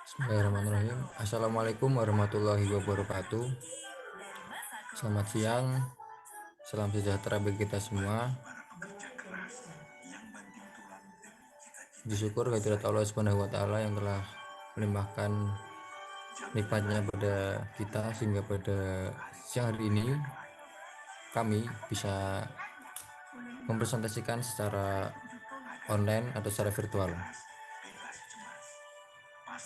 Bismillahirrahmanirrahim. Assalamualaikum warahmatullahi wabarakatuh. Selamat siang, salam sejahtera bagi kita semua. Bersyukur kehadirat Allah Subhanahu wa Ta'ala yang telah melimpahkan nikmatnya pada kita sehingga pada siang hari ini kami bisa mempresentasikan secara online atau secara virtual.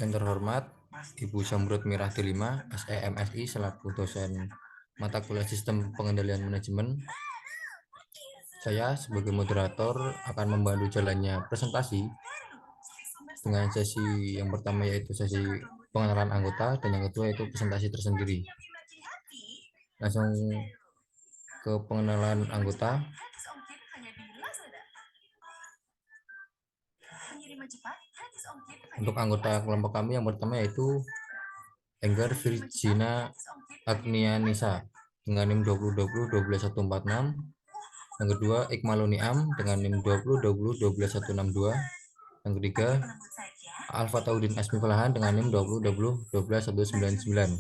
Yang terhormat Ibu Zamrud Mirah Delima, SEMSI selaku dosen mata kuliah Sistem Pengendalian Manajemen. Saya sebagai moderator akan membantu jalannya presentasi dengan sesi yang pertama yaitu sesi pengenalan anggota dan yang kedua yaitu presentasi tersendiri. Langsung ke pengenalan anggota. Untuk anggota kelompok kami yang pertama yaitu Enggar Virginia Agnianisa dengan NIM 2020-12146. Yang kedua Ikmaluni Am dengan NIM 2020-12162. Yang ketiga Alfa Taudin Asmi Falahan dengan NIM 2020-12199.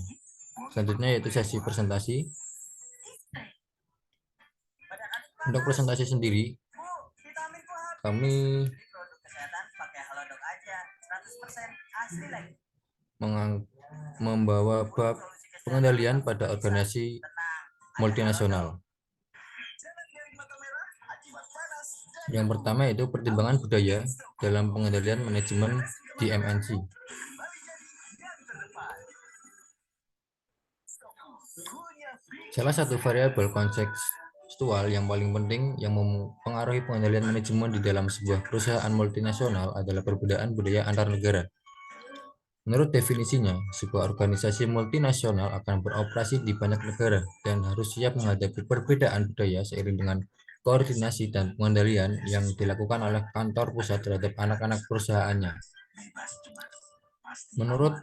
Selanjutnya yaitu sesi presentasi. Untuk presentasi sendiri kami membawa bab pengendalian pada organisasi multinasional. Yang pertama yaitu pertimbangan budaya dalam pengendalian manajemen di MNC. Salah satu variabel kontekstual yang paling penting yang mempengaruhi pengendalian manajemen di dalam sebuah perusahaan multinasional adalah perbedaan budaya antar negara. Menurut definisinya, sebuah organisasi multinasional akan beroperasi di banyak negara dan harus siap menghadapi perbedaan budaya seiring dengan koordinasi dan pengendalian yang dilakukan oleh kantor pusat terhadap anak-anak perusahaannya. Menurut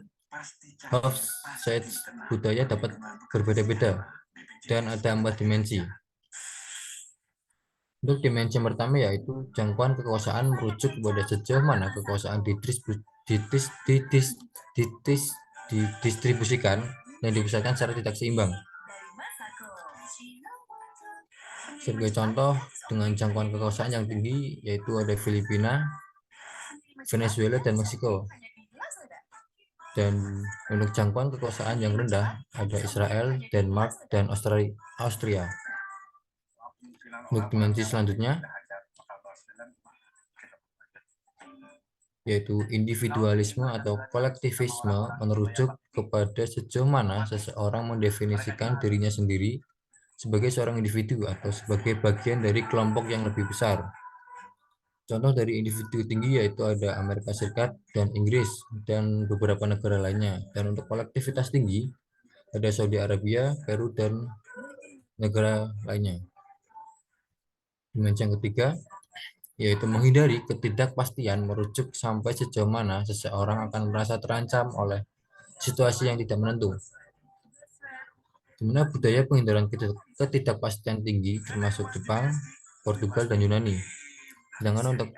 Hofstede, budaya dapat berbeda-beda dan ada 4 dimensi. Untuk dimensi yang pertama yaitu jangkauan kekuasaan merujuk kepada sejauh mana kekuasaan didistribusikan dan dipusatkan secara tidak seimbang. Sebagai contoh, dengan jangkauan kekuasaan yang tinggi yaitu ada Filipina, Venezuela, dan Meksiko. Dan untuk jangkauan kekuasaan yang rendah ada Israel, Denmark, dan Austria. Untuk dimensi selanjutnya yaitu individualisme atau kolektivisme merujuk kepada sejauh mana seseorang mendefinisikan dirinya sendiri sebagai seorang individu atau sebagai bagian dari kelompok yang lebih besar. Contoh dari individu tinggi yaitu ada Amerika Serikat dan Inggris dan beberapa negara lainnya. Dan untuk kolektivitas tinggi ada Saudi Arabia, Peru, dan negara lainnya. Dimensi yang ketiga yaitu menghindari ketidakpastian merujuk sampai sejauh mana seseorang akan merasa terancam oleh situasi yang tidak menentu. Di mana budaya penghindaran ketidakpastian tinggi termasuk Jepang, Portugal, dan Yunani. Sedangkan untuk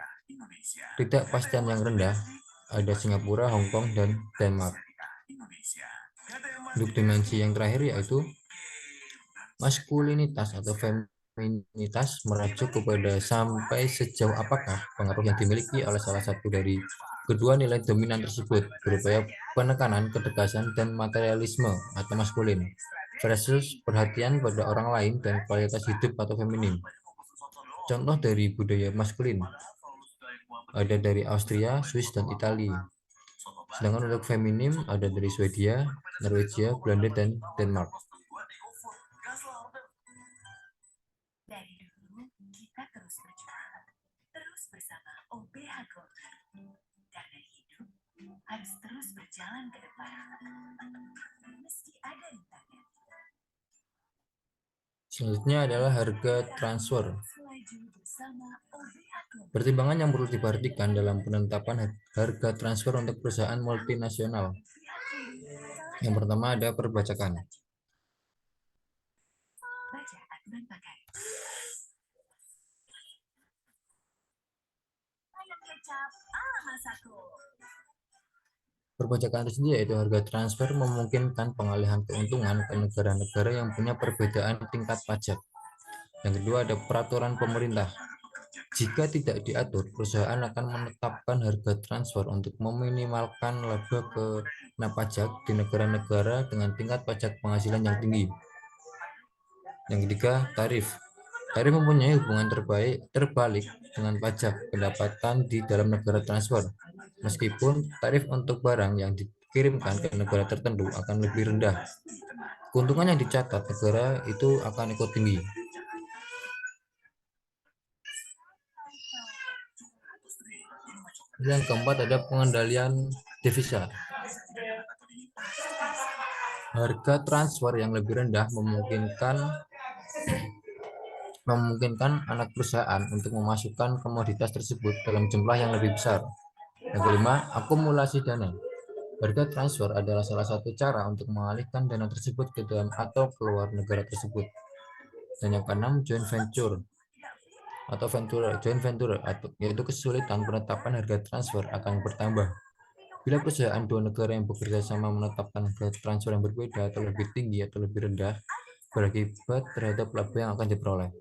ketidakpastian yang rendah ada Singapura, Hong Kong, dan Denmark. Untuk dimensi yang terakhir yaitu maskulinitas atau feminitas merujuk kepada sampai sejauh apakah pengaruh yang dimiliki oleh salah satu dari kedua nilai dominan tersebut berupaya penekanan, ketegasan, dan materialisme atau maskulin versus perhatian pada orang lain dan kualitas hidup atau feminim. Contoh dari budaya maskulin ada dari Austria, Swiss, dan Italia. Sedangkan untuk feminim ada dari Swedia, Norwegia, Belanda, dan Denmark. Dari dulu kita terus berjuang, terus bersama OBH Golkar. Karena hidup harus terus berjalan ke depan, meski ada rintangan. Selanjutnya adalah harga transfer. Pertimbangan yang perlu diperhatikan dalam penetapan harga transfer untuk perusahaan multinasional. Yang pertama ada perbajakan. Perpajakan itu sendiri yaitu harga transfer memungkinkan pengalihan keuntungan ke negara-negara yang punya perbedaan tingkat pajak. Yang kedua ada peraturan pemerintah. Jika tidak diatur, perusahaan akan menetapkan harga transfer untuk meminimalkan laba kena pajak di negara-negara dengan tingkat pajak penghasilan yang tinggi. Yang ketiga, tarif. Tarif mempunyai hubungan terbalik dengan pajak pendapatan di dalam negara transfer. Meskipun tarif untuk barang yang dikirimkan ke negara tertentu akan lebih rendah, keuntungan yang dicatat negara itu akan ikut tinggi. Yang keempat ada pengendalian devisa. Harga transfer yang lebih rendah memungkinkan anak perusahaan untuk memasukkan komoditas tersebut dalam jumlah yang lebih besar. Yang kelima, akumulasi dana. Harga transfer adalah salah satu cara untuk mengalihkan dana tersebut ke dalam atau keluar negara tersebut. Dan yang keenam, joint venture yaitu kesulitan penetapan harga transfer akan bertambah. Bila perusahaan dua negara yang bekerja sama menetapkan harga transfer yang berbeda atau lebih tinggi atau lebih rendah, berakibat terhadap laba yang akan diperoleh.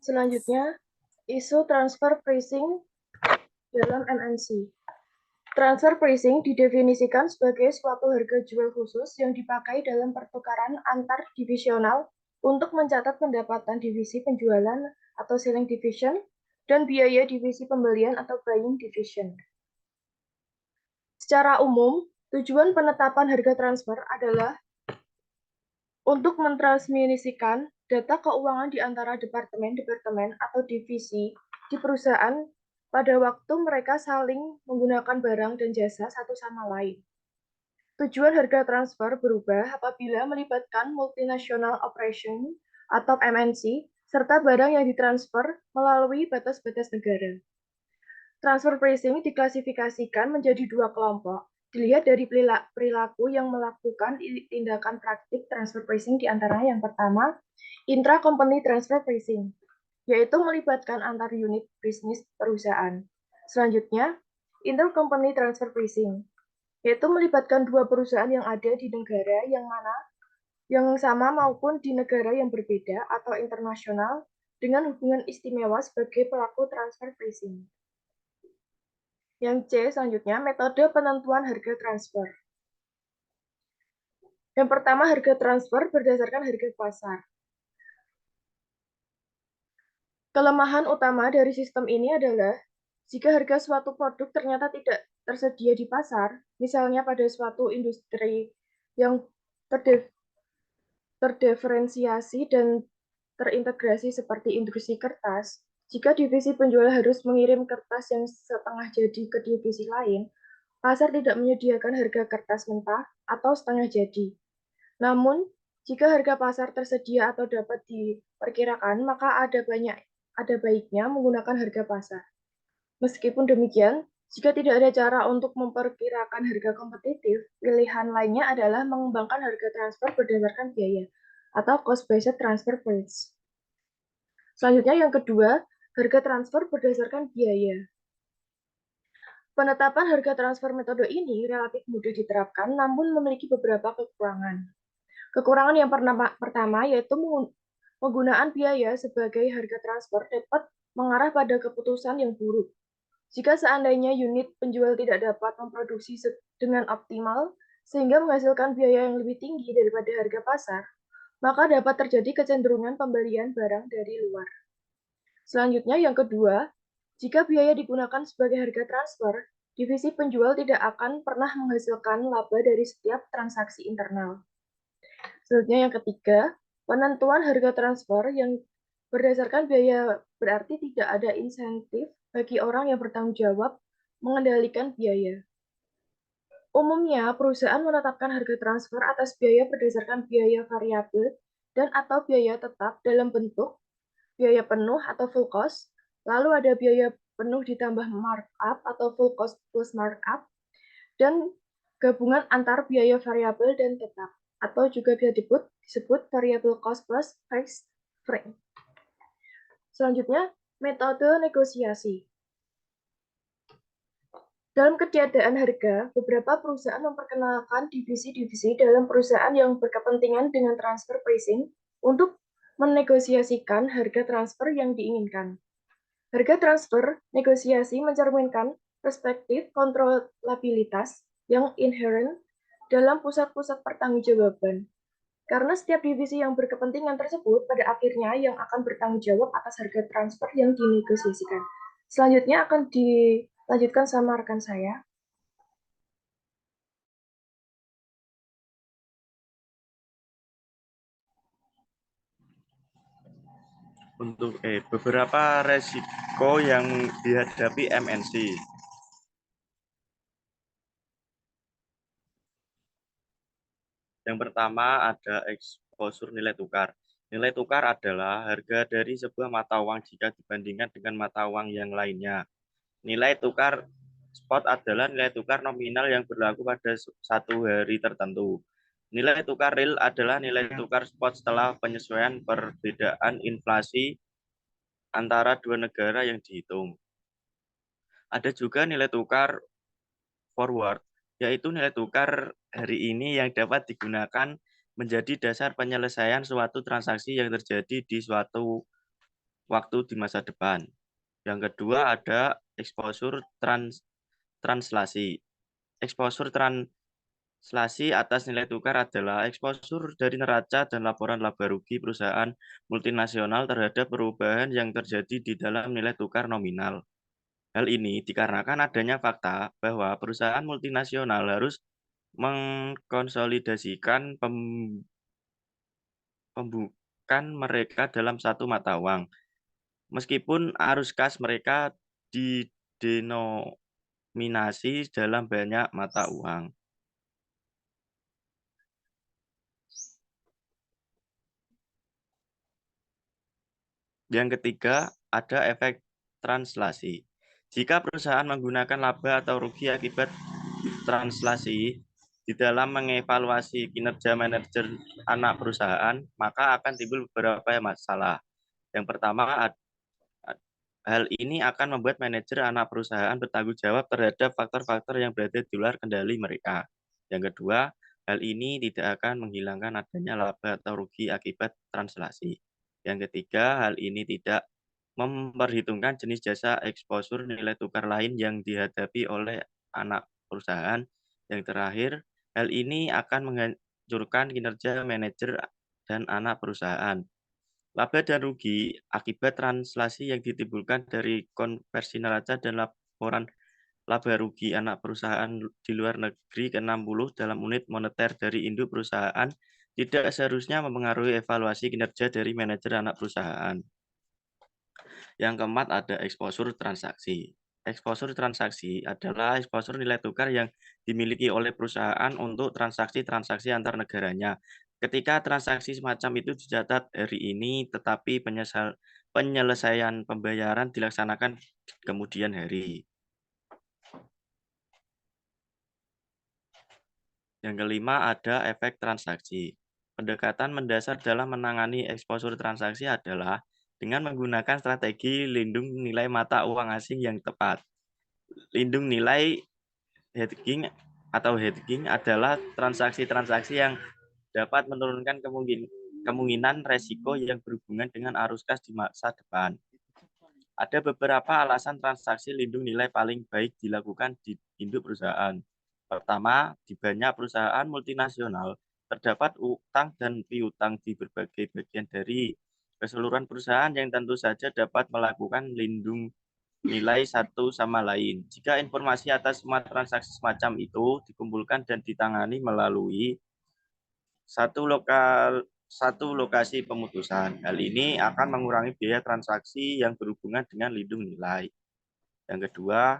Selanjutnya, isu transfer pricing dalam MNC. Transfer pricing didefinisikan sebagai suatu harga jual khusus yang dipakai dalam pertukaran antar divisional untuk mencatat pendapatan divisi penjualan atau selling division dan biaya divisi pembelian atau buying division. Secara umum, tujuan penetapan harga transfer adalah untuk mentransmisikan data keuangan di antara departemen-departemen atau divisi di perusahaan pada waktu mereka saling menggunakan barang dan jasa satu sama lain. Tujuan harga transfer berubah apabila melibatkan multinational operation atau MNC serta barang yang ditransfer melalui batas-batas negara. Transfer pricing diklasifikasikan menjadi dua kelompok. Dilihat dari perilaku yang melakukan tindakan praktik transfer pricing di antara yang pertama, intra-company transfer pricing, yaitu melibatkan antar unit bisnis perusahaan. Selanjutnya, intercompany transfer pricing, yaitu melibatkan dua perusahaan yang ada di negara yang sama maupun di negara yang berbeda atau internasional dengan hubungan istimewa sebagai pelaku transfer pricing. Yang C selanjutnya, metode penentuan harga transfer. Yang pertama, harga transfer berdasarkan harga pasar. Kelemahan utama dari sistem ini adalah jika harga suatu produk ternyata tidak tersedia di pasar, misalnya pada suatu industri yang terdiferensiasi dan terintegrasi seperti industri kertas, jika divisi penjual harus mengirim kertas yang setengah jadi ke divisi lain, pasar tidak menyediakan harga kertas mentah atau setengah jadi. Namun, jika harga pasar tersedia atau dapat diperkirakan, maka ada baiknya menggunakan harga pasar. Meskipun demikian, jika tidak ada cara untuk memperkirakan harga kompetitif, pilihan lainnya adalah mengembangkan harga transfer berdasarkan biaya atau cost-based transfer price. Selanjutnya yang kedua, harga transfer berdasarkan biaya. Penetapan harga transfer metode ini relatif mudah diterapkan, namun memiliki beberapa kekurangan. Kekurangan yang pertama yaitu penggunaan biaya sebagai harga transfer dapat mengarah pada keputusan yang buruk. Jika seandainya unit penjual tidak dapat memproduksi dengan optimal, sehingga menghasilkan biaya yang lebih tinggi daripada harga pasar, maka dapat terjadi kecenderungan pembelian barang dari luar. Selanjutnya yang kedua, jika biaya digunakan sebagai harga transfer, divisi penjual tidak akan pernah menghasilkan laba dari setiap transaksi internal. Selanjutnya yang ketiga, penentuan harga transfer yang berdasarkan biaya berarti tidak ada insentif bagi orang yang bertanggung jawab mengendalikan biaya. Umumnya, perusahaan menetapkan harga transfer atas biaya berdasarkan biaya variabel dan atau biaya tetap dalam bentuk biaya penuh atau full cost, lalu ada biaya penuh ditambah markup atau full cost plus markup, dan gabungan antar biaya variabel dan tetap, atau juga bisa disebut variable cost plus fixed frame. Selanjutnya, metode negosiasi. Dalam ketiadaan harga, beberapa perusahaan memperkenalkan divisi-divisi dalam perusahaan yang berkepentingan dengan transfer pricing untuk menegosiasikan harga transfer yang diinginkan. Harga transfer negosiasi mencerminkan perspektif kontrolabilitas yang inherent dalam pusat-pusat pertanggungjawaban. Karena setiap divisi yang berkepentingan tersebut pada akhirnya yang akan bertanggung jawab atas harga transfer yang dinegosiasikan. Selanjutnya akan dilanjutkan sama rekan saya. Untuk beberapa resiko yang dihadapi MNC. Yang pertama ada eksposur nilai tukar. Nilai tukar adalah harga dari sebuah mata uang jika dibandingkan dengan mata uang yang lainnya. Nilai tukar spot adalah nilai tukar nominal yang berlaku pada satu hari tertentu. Nilai tukar real adalah nilai tukar spot setelah penyesuaian perbedaan inflasi antara dua negara yang dihitung. Ada juga nilai tukar forward, yaitu nilai tukar hari ini yang dapat digunakan menjadi dasar penyelesaian suatu transaksi yang terjadi di suatu waktu di masa depan. Yang kedua ada eksposur translasi. Eksposur translasi atas nilai tukar adalah eksposur dari neraca dan laporan laba rugi perusahaan multinasional terhadap perubahan yang terjadi di dalam nilai tukar nominal. Hal ini dikarenakan adanya fakta bahwa perusahaan multinasional harus mengkonsolidasikan pembukaan mereka dalam satu mata uang, meskipun arus kas mereka didenominasi dalam banyak mata uang. Yang ketiga, ada efek translasi. Jika perusahaan menggunakan laba atau rugi akibat translasi di dalam mengevaluasi kinerja manajer anak perusahaan, maka akan timbul beberapa masalah. Yang pertama, hal ini akan membuat manajer anak perusahaan bertanggung jawab terhadap faktor-faktor yang berada di luar kendali mereka. Yang kedua, hal ini tidak akan menghilangkan adanya laba atau rugi akibat translasi. Yang ketiga, hal ini tidak memperhitungkan jenis jasa eksposur nilai tukar lain yang dihadapi oleh anak perusahaan. Yang terakhir, hal ini akan menghancurkan kinerja manajer dan anak perusahaan. Laba dan rugi akibat translasi yang ditimbulkan dari konversi neraca dan laporan laba rugi anak perusahaan di luar negeri ke-60 dalam unit moneter dari induk perusahaan tidak seharusnya mempengaruhi evaluasi kinerja dari manajer anak perusahaan. Yang keempat ada eksposur transaksi. Eksposur transaksi adalah eksposur nilai tukar yang dimiliki oleh perusahaan untuk transaksi-transaksi antar negaranya. Ketika transaksi semacam itu dicatat hari ini, tetapi penyelesaian pembayaran dilaksanakan kemudian hari. Yang kelima ada efek transaksi. Pendekatan mendasar dalam menangani eksposur transaksi adalah dengan menggunakan strategi lindung nilai mata uang asing yang tepat. Lindung nilai hedging atau hedging adalah transaksi-transaksi yang dapat menurunkan kemungkinan resiko yang berhubungan dengan arus kas di masa depan. Ada beberapa alasan transaksi lindung nilai paling baik dilakukan di induk perusahaan. Pertama, di banyak perusahaan multinasional terdapat utang dan piutang di berbagai bagian dari keseluruhan perusahaan yang tentu saja dapat melakukan lindung nilai satu sama lain. Jika informasi atas semua transaksi semacam itu dikumpulkan dan ditangani melalui satu lokasi pemutusan. Hal ini akan mengurangi biaya transaksi yang berhubungan dengan lindung nilai. Yang kedua,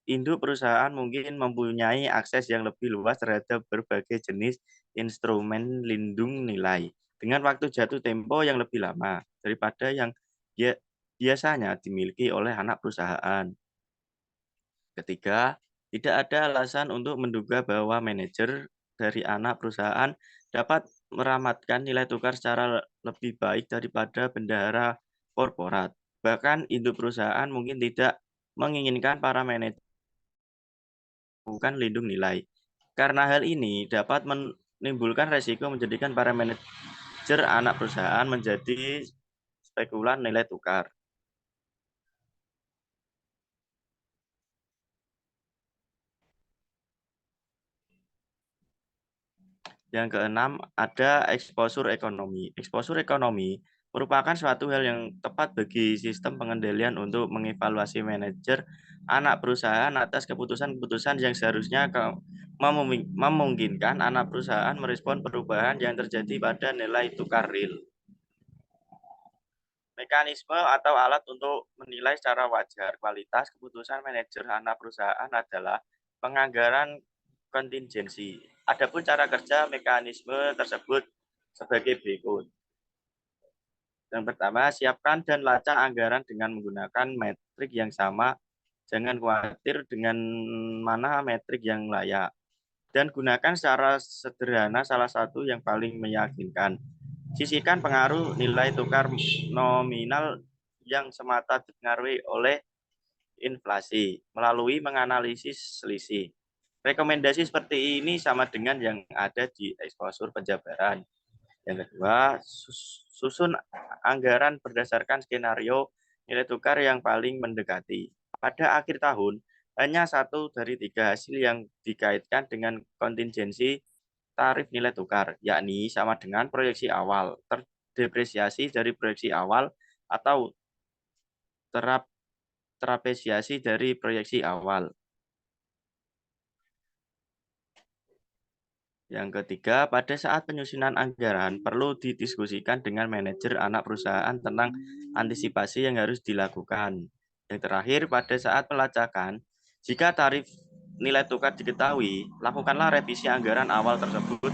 induk perusahaan mungkin mempunyai akses yang lebih luas terhadap berbagai jenis instrumen lindung nilai dengan waktu jatuh tempo yang lebih lama daripada yang biasanya dimiliki oleh anak perusahaan. Ketiga, Tidak ada alasan untuk menduga bahwa manajer dari anak perusahaan dapat meramatkan nilai tukar secara lebih baik daripada bendahara korporat. Bahkan induk perusahaan mungkin tidak menginginkan para manajer melakukan lindung nilai. Karena hal ini dapat menimbulkan resiko menjadikan para manajer anak perusahaan menjadi spekulan nilai tukar. Yang keenam, ada eksposur ekonomi. Eksposur ekonomi merupakan suatu hal yang tepat bagi sistem pengendalian untuk mengevaluasi manajer anak perusahaan atas keputusan-keputusan yang seharusnya memungkinkan anak perusahaan merespon perubahan yang terjadi pada nilai tukar real. Mekanisme atau alat untuk menilai secara wajar kualitas keputusan manajer anak perusahaan adalah penganggaran kontingensi. Adapun cara kerja mekanisme tersebut sebagai berikut. Yang pertama, siapkan dan lacak anggaran dengan menggunakan metrik yang sama. Jangan khawatir dengan mana metrik yang layak. Dan gunakan secara sederhana salah satu yang paling meyakinkan. Sisihkan pengaruh nilai tukar nominal yang semata dipengaruhi oleh inflasi melalui menganalisis selisih. Rekomendasi seperti ini sama dengan yang ada di eksposur penjabaran. Yang kedua, susun anggaran berdasarkan skenario nilai tukar yang paling mendekati. Pada akhir tahun, hanya 1 dari 3 hasil yang dikaitkan dengan kontingensi tarif nilai tukar, yakni sama dengan proyeksi awal, terdepresiasi dari proyeksi awal, atau terapresiasi dari proyeksi awal. Yang ketiga, pada saat penyusunan anggaran perlu didiskusikan dengan manajer anak perusahaan tentang antisipasi yang harus dilakukan. Yang terakhir, pada saat pelacakan, jika tarif nilai tukar diketahui, lakukanlah revisi anggaran awal tersebut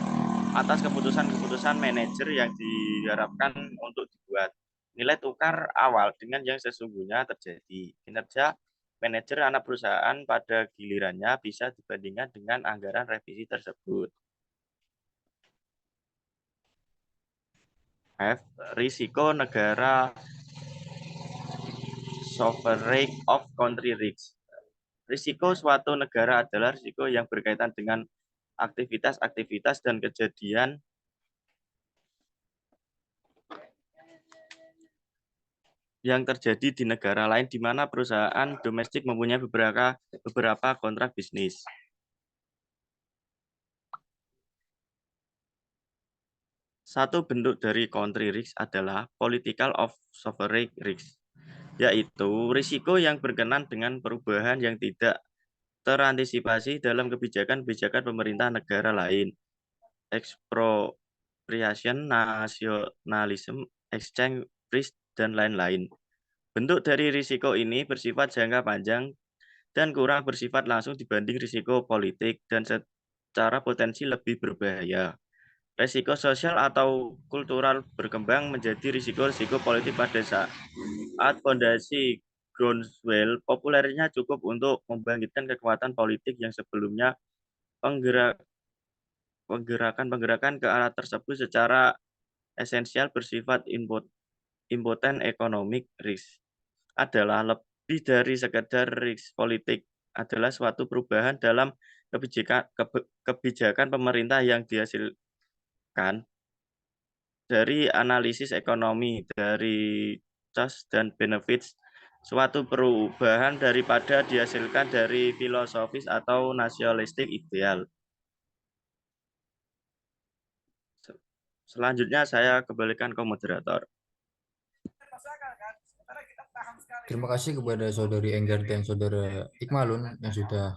atas keputusan-keputusan manajer yang diharapkan untuk dibuat. Nilai tukar awal dengan yang sesungguhnya terjadi. Kinerja manajer anak perusahaan pada gilirannya bisa dibandingkan dengan anggaran revisi tersebut. F. Risiko negara sovereign of country risk. Risiko suatu negara adalah risiko yang berkaitan dengan aktivitas-aktivitas dan kejadian yang terjadi di negara lain di mana perusahaan domestik mempunyai beberapa kontrak bisnis. Satu bentuk dari country risk adalah political of sovereign risk, yaitu risiko yang berkenan dengan perubahan yang tidak terantisipasi dalam kebijakan-kebijakan pemerintah negara lain, expropriation, nationalism, exchange risk, dan lain-lain. Bentuk dari risiko ini bersifat jangka panjang dan kurang bersifat langsung dibanding risiko politik dan secara potensi lebih berbahaya. Risiko sosial atau kultural berkembang menjadi risiko-risiko politik pada saat fondasi groundswell populernya cukup untuk membangkitkan kekuatan politik yang sebelumnya penggerakan ke arah tersebut secara esensial bersifat impotent economic risk adalah lebih dari sekedar risk politik, adalah suatu perubahan dalam kebijakan pemerintah yang dihasilkan dari analisis ekonomi, dari cost dan benefits, suatu perubahan daripada dihasilkan dari filosofis atau nasionalistik ideal. Selanjutnya saya kembalikan ke moderator. Terima kasih kepada Saudari Enggar dan Saudara Ikmalun yang sudah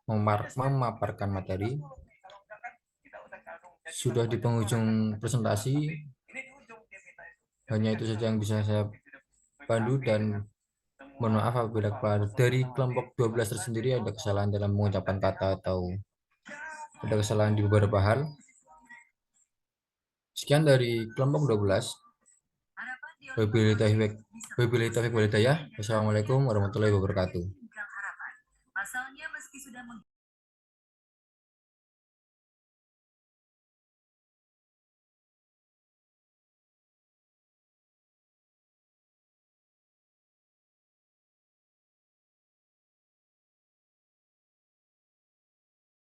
memaparkan materi. Sudah di penghujung presentasi, hanya itu saja yang bisa saya pandu, dan mohon maaf apabila dari kelompok 12 tersendiri ada kesalahan dalam mengucapkan kata atau ada kesalahan di beberapa hal. Sekian dari kelompok 12. Wabillahi taufiq wal hidayah. Wassalamualaikum warahmatullahi wabarakatuh.